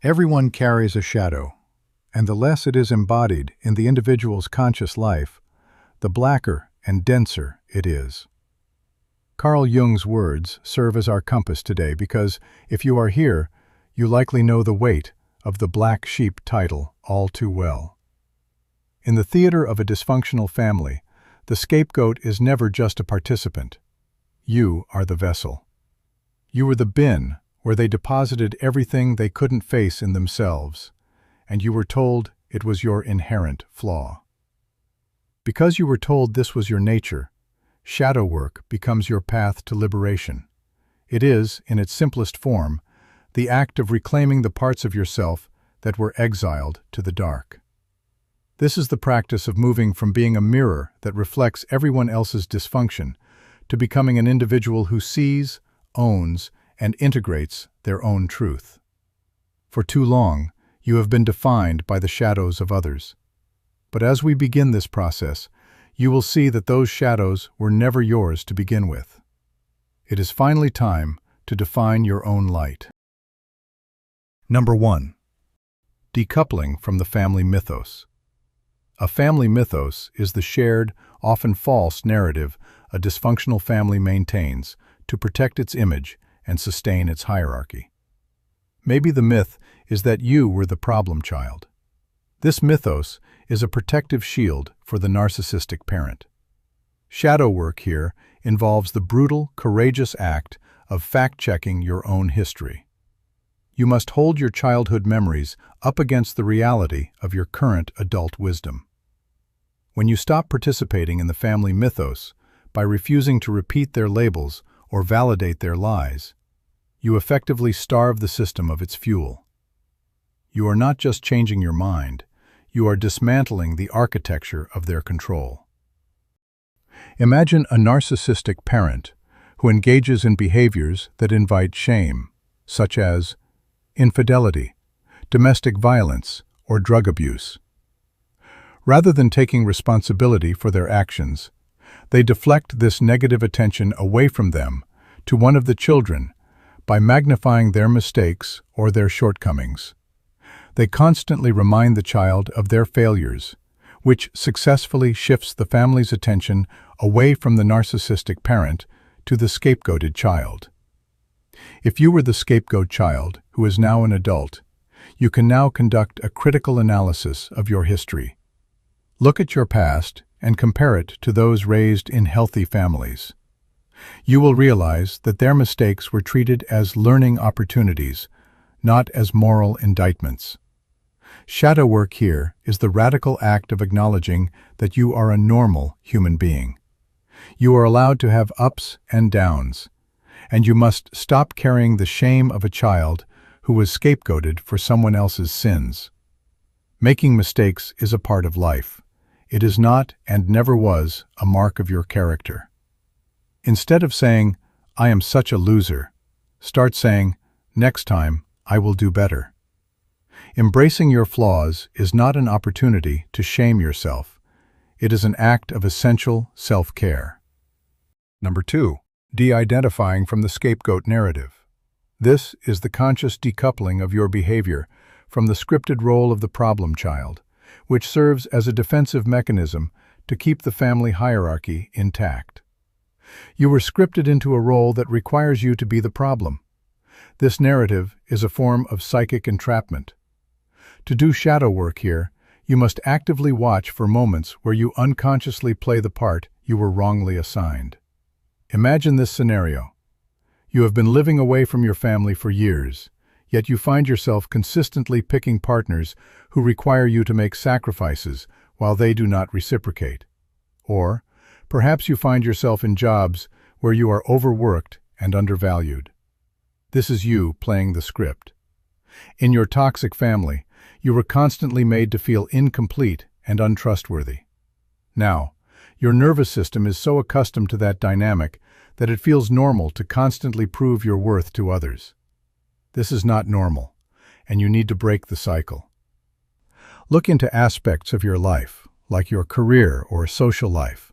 Everyone carries a shadow, and the less it is embodied in the individual's conscious life, the blacker and denser it is. Carl Jung's words serve as our compass today because, if you are here, you likely know the weight of the black sheep title all too well. In the theater of a dysfunctional family, the scapegoat is never just a participant. You are the vessel. You were the bin where they deposited everything they couldn't face in themselves, and you were told it was your inherent flaw. Because you were told this was your nature, shadow work becomes your path to liberation. It is, in its simplest form, the act of reclaiming the parts of yourself that were exiled to the dark. This is the practice of moving from being a mirror that reflects everyone else's dysfunction to becoming an individual who sees, owns, and integrates their own truth. For too long, you have been defined by the shadows of others. But as we begin this process, you will see that those shadows were never yours to begin with. It is finally time to define your own light. Number 1. Decoupling from the family mythos. A family mythos is the shared, often false narrative a dysfunctional family maintains to protect its image and sustain its hierarchy. Maybe the myth is that you were the problem child. This mythos is a protective shield for the narcissistic parent. Shadow work here involves the brutal, courageous act of fact-checking your own history. You must hold your childhood memories up against the reality of your current adult wisdom. When you stop participating in the family mythos by refusing to repeat their labels or validate their lies, you effectively starve the system of its fuel. You are not just changing your mind, you are dismantling the architecture of their control. Imagine a narcissistic parent who engages in behaviors that invite shame, such as infidelity, domestic violence, or drug abuse. Rather than taking responsibility for their actions, they deflect this negative attention away from them to one of the children by magnifying their mistakes or their shortcomings. They constantly remind the child of their failures, which successfully shifts the family's attention away from the narcissistic parent to the scapegoated child. If you were the scapegoat child who is now an adult, you can now conduct a critical analysis of your history. Look at your past and compare it to those raised in healthy families. You will realize that their mistakes were treated as learning opportunities, not as moral indictments. Shadow work here is the radical act of acknowledging that you are a normal human being. You are allowed to have ups and downs, and you must stop carrying the shame of a child who was scapegoated for someone else's sins. Making mistakes is a part of life. It is not and never was a mark of your character. Instead of saying, "I am such a loser," start saying, "Next time, I will do better." Embracing your flaws is not an opportunity to shame yourself. It is an act of essential self-care. Number 2. De-identifying from the scapegoat narrative. This is the conscious decoupling of your behavior from the scripted role of the problem child, which serves as a defensive mechanism to keep the family hierarchy intact. You were scripted into a role that requires you to be the problem. This narrative is a form of psychic entrapment. To do shadow work here, you must actively watch for moments where you unconsciously play the part you were wrongly assigned. Imagine this scenario. You have been living away from your family for years, yet you find yourself consistently picking partners who require you to make sacrifices while they do not reciprocate. Or, perhaps you find yourself in jobs where you are overworked and undervalued. This is you playing the script. In your toxic family, you were constantly made to feel incomplete and untrustworthy. Now, your nervous system is so accustomed to that dynamic that it feels normal to constantly prove your worth to others. This is not normal, and you need to break the cycle. Look into aspects of your life, like your career or social life,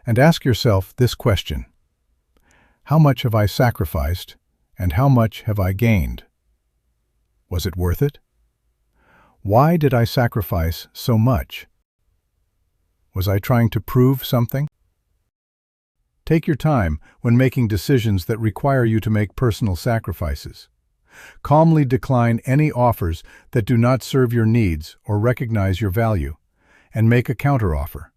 and ask yourself this question: how much have I sacrificed, and how much have I gained? Was it worth it? Why did I sacrifice so much? Was I trying to prove something? Take your time when making decisions that require you to make personal sacrifices. Calmly decline any offers that do not serve your needs or recognize your value, and make a counteroffer.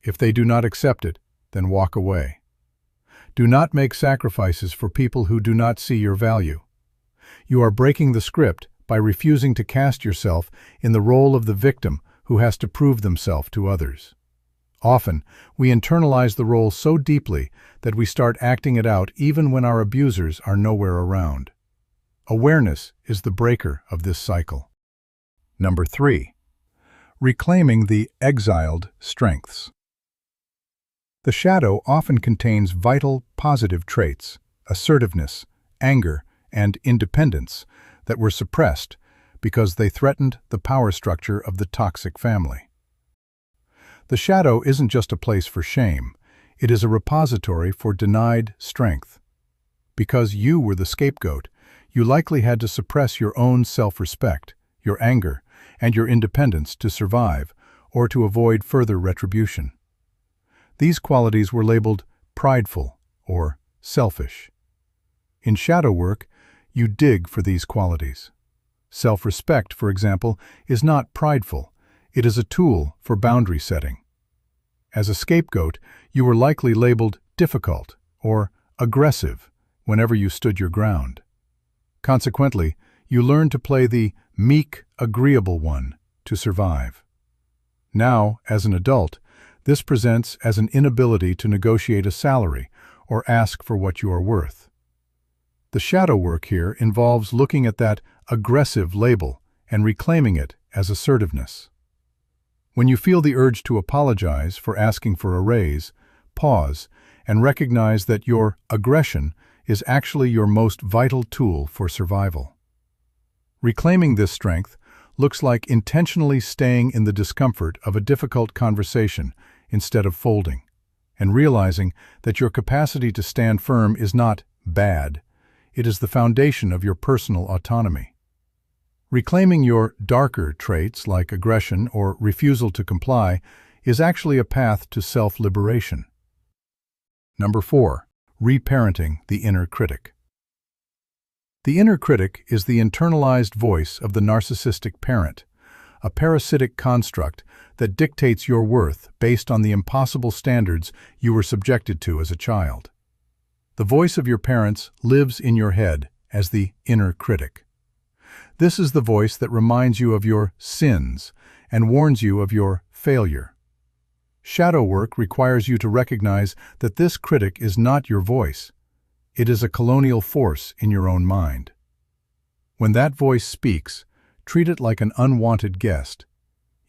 If they do not accept it, then walk away. Do not make sacrifices for people who do not see your value. You are breaking the script by refusing to cast yourself in the role of the victim who has to prove themselves to others. Often, we internalize the role so deeply that we start acting it out even when our abusers are nowhere around. Awareness is the breaker of this cycle. Number 3. Reclaiming the exiled strengths. The shadow often contains vital, positive traits, assertiveness, anger, and independence that were suppressed because they threatened the power structure of the toxic family. The shadow isn't just a place for shame, it is a repository for denied strength. Because you were the scapegoat, you likely had to suppress your own self-respect, your anger, and your independence to survive or to avoid further retribution. These qualities were labeled prideful or selfish. In shadow work, you dig for these qualities. Self-respect, for example, is not prideful. It is a tool for boundary setting. As a scapegoat, you were likely labeled difficult or aggressive whenever you stood your ground. Consequently, you learned to play the meek, agreeable one to survive. Now, as an adult, this presents as an inability to negotiate a salary or ask for what you are worth. The shadow work here involves looking at that aggressive label and reclaiming it as assertiveness. When you feel the urge to apologize for asking for a raise, pause and recognize that your aggression is actually your most vital tool for survival. Reclaiming this strength looks like intentionally staying in the discomfort of a difficult conversation instead of folding, and realizing that your capacity to stand firm is not bad. It is the foundation of your personal autonomy. Reclaiming your darker traits like aggression or refusal to comply is actually a path to self-liberation. Number 4. Reparenting the inner critic. The inner critic is the internalized voice of the narcissistic parent, a parasitic construct that dictates your worth based on the impossible standards you were subjected to as a child. The voice of your parents lives in your head as the inner critic. This is the voice that reminds you of your sins and warns you of your failure. Shadow work requires you to recognize that this critic is not your voice. It is a colonial force in your own mind. When that voice speaks, treat it like an unwanted guest.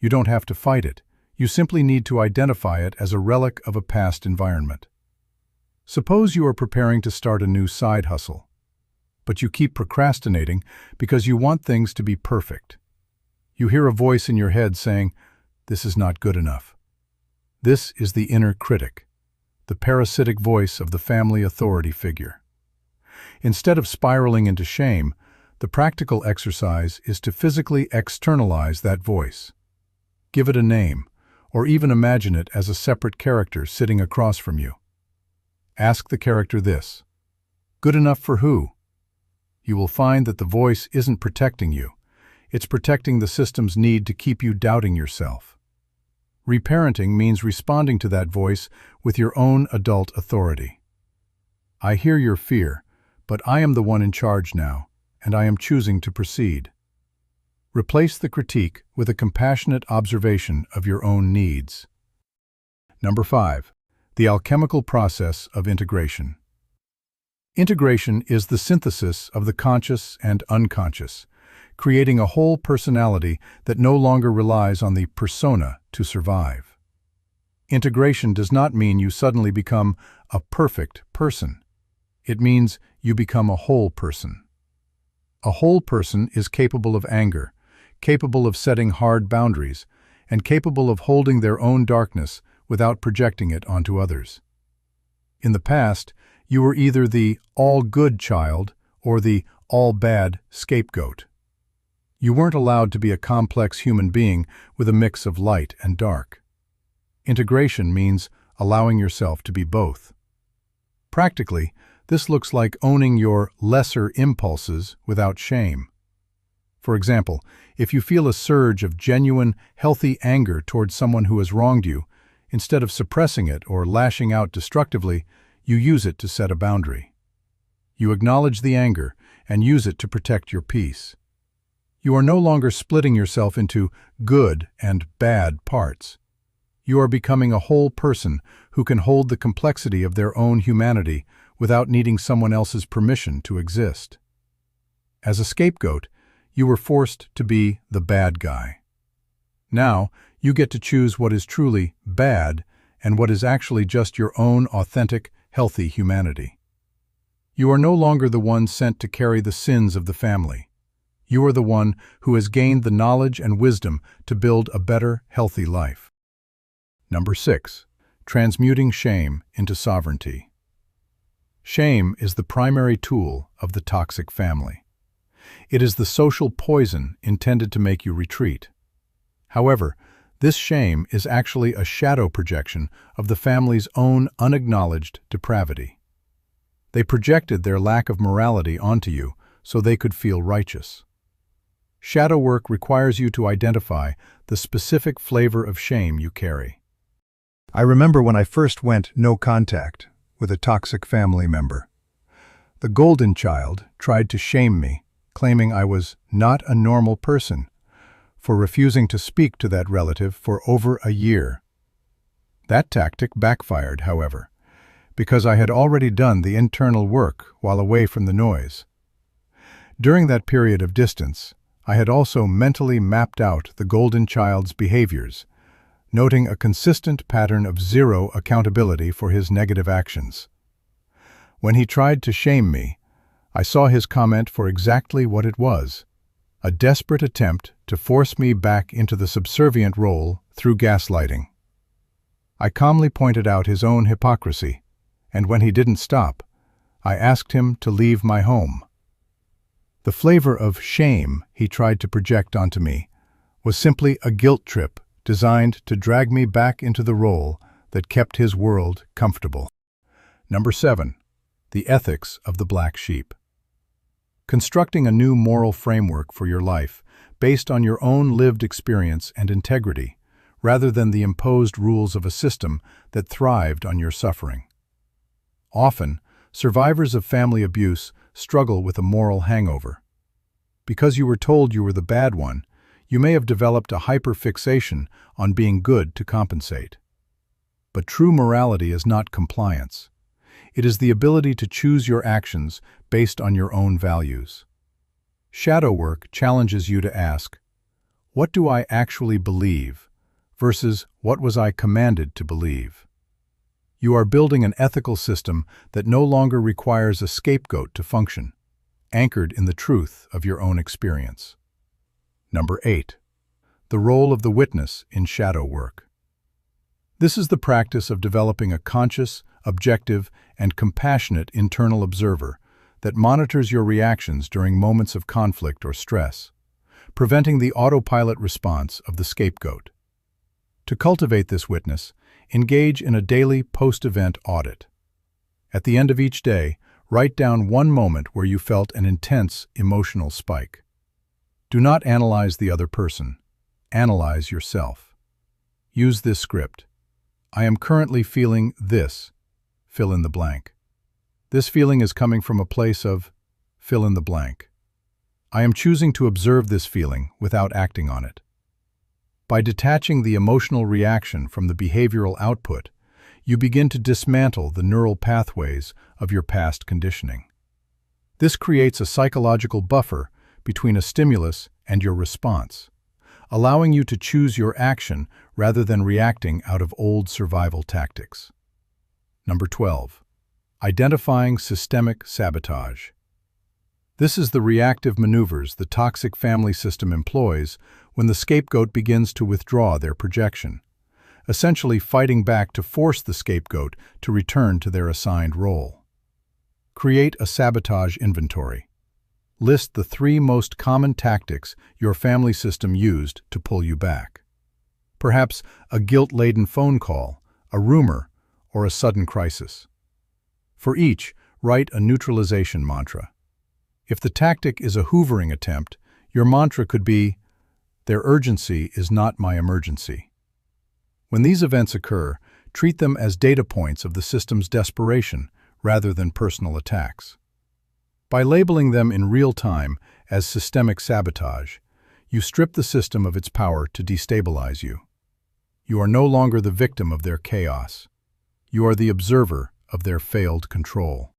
You don't have to fight it. You simply need to identify it as a relic of a past environment. Suppose you are preparing to start a new side hustle, but you keep procrastinating because you want things to be perfect. You hear a voice in your head saying, "This is not good enough." This is the inner critic, the parasitic voice of the family authority figure. Instead of spiraling into shame, the practical exercise is to physically externalize that voice. Give it a name, or even imagine it as a separate character sitting across from you. Ask the character this: "Good enough for who?" You will find that the voice isn't protecting you. It's protecting the system's need to keep you doubting yourself. Reparenting means responding to that voice with your own adult authority. I hear your fear, but I am the one in charge now, and I am choosing to proceed. Replace the critique with a compassionate observation of your own needs. Number 5. The alchemical process of integration. Integration is the synthesis of the conscious and unconscious, creating a whole personality that no longer relies on the persona to survive. Integration does not mean you suddenly become a perfect person. It means you become a whole person. A whole person is capable of anger, capable of setting hard boundaries, and capable of holding their own darkness without projecting it onto others. In the past, you were either the all-good child or the all-bad scapegoat. You weren't allowed to be a complex human being with a mix of light and dark. Integration means allowing yourself to be both. Practically, this looks like owning your lesser impulses without shame. For example, if you feel a surge of genuine, healthy anger towards someone who has wronged you, instead of suppressing it or lashing out destructively, you use it to set a boundary. You acknowledge the anger and use it to protect your peace. You are no longer splitting yourself into good and bad parts. You are becoming a whole person who can hold the complexity of their own humanity without needing someone else's permission to exist. As a scapegoat, you were forced to be the bad guy. Now, you get to choose what is truly bad and what is actually just your own authentic, healthy humanity. You are no longer the one sent to carry the sins of the family. You are the one who has gained the knowledge and wisdom to build a better, healthy life. Number 6. Transmuting shame into sovereignty. Shame is the primary tool of the toxic family. It is the social poison intended to make you retreat. However, this shame is actually a shadow projection of the family's own unacknowledged depravity. They projected their lack of morality onto you so they could feel righteous. Shadow work requires you to identify the specific flavor of shame you carry. I remember when I first went no contact with a toxic family member. The golden child tried to shame me, claiming I was not a normal person, for refusing to speak to that relative for over a year. That tactic backfired, however, because I had already done the internal work while away from the noise. During that period of distance, I had also mentally mapped out the golden child's behaviors, noting a consistent pattern of zero accountability for his negative actions. When he tried to shame me, I saw his comment for exactly what it was: a desperate attempt to force me back into the subservient role through gaslighting. I calmly pointed out his own hypocrisy, and when he didn't stop, I asked him to leave my home. The flavor of shame he tried to project onto me was simply a guilt trip designed to drag me back into the role that kept his world comfortable. Number 7. The ethics of the black sheep. Constructing a new moral framework for your life based on your own lived experience and integrity, rather than the imposed rules of a system that thrived on your suffering. Often, survivors of family abuse struggle with a moral hangover. Because you were told you were the bad one, you may have developed a hyperfixation on being good to compensate. But true morality is not compliance. It is the ability to choose your actions based on your own values. Shadow work challenges you to ask, what do I actually believe, versus what was I commanded to believe? You are building an ethical system that no longer requires a scapegoat to function, anchored in the truth of your own experience. Number 8. The role of the witness in shadow work. This is the practice of developing a conscious, objective, and compassionate internal observer that monitors your reactions during moments of conflict or stress, preventing the autopilot response of the scapegoat. To cultivate this witness, engage in a daily post-event audit. At the end of each day, write down one moment where you felt an intense emotional spike. Do not analyze the other person. Analyze yourself. Use this script. I am currently feeling this. Fill in the blank. This feeling is coming from a place of fill in the blank. I am choosing to observe this feeling without acting on it. By detaching the emotional reaction from the behavioral output, you begin to dismantle the neural pathways of your past conditioning. This creates a psychological buffer between a stimulus and your response, allowing you to choose your action rather than reacting out of old survival tactics. Number 12. Identifying systemic sabotage. This is the reactive maneuvers the toxic family system employs when the scapegoat begins to withdraw their projection, essentially fighting back to force the scapegoat to return to their assigned role. Create a sabotage inventory. List the 3 most common tactics your family system used to pull you back. Perhaps a guilt-laden phone call, a rumor, or a sudden crisis. For each, write a neutralization mantra. If the tactic is a hoovering attempt, your mantra could be, "Their urgency is not my emergency." When these events occur, treat them as data points of the system's desperation rather than personal attacks. By labeling them in real time as systemic sabotage, you strip the system of its power to destabilize you. You are no longer the victim of their chaos. You are the observer of their failed control.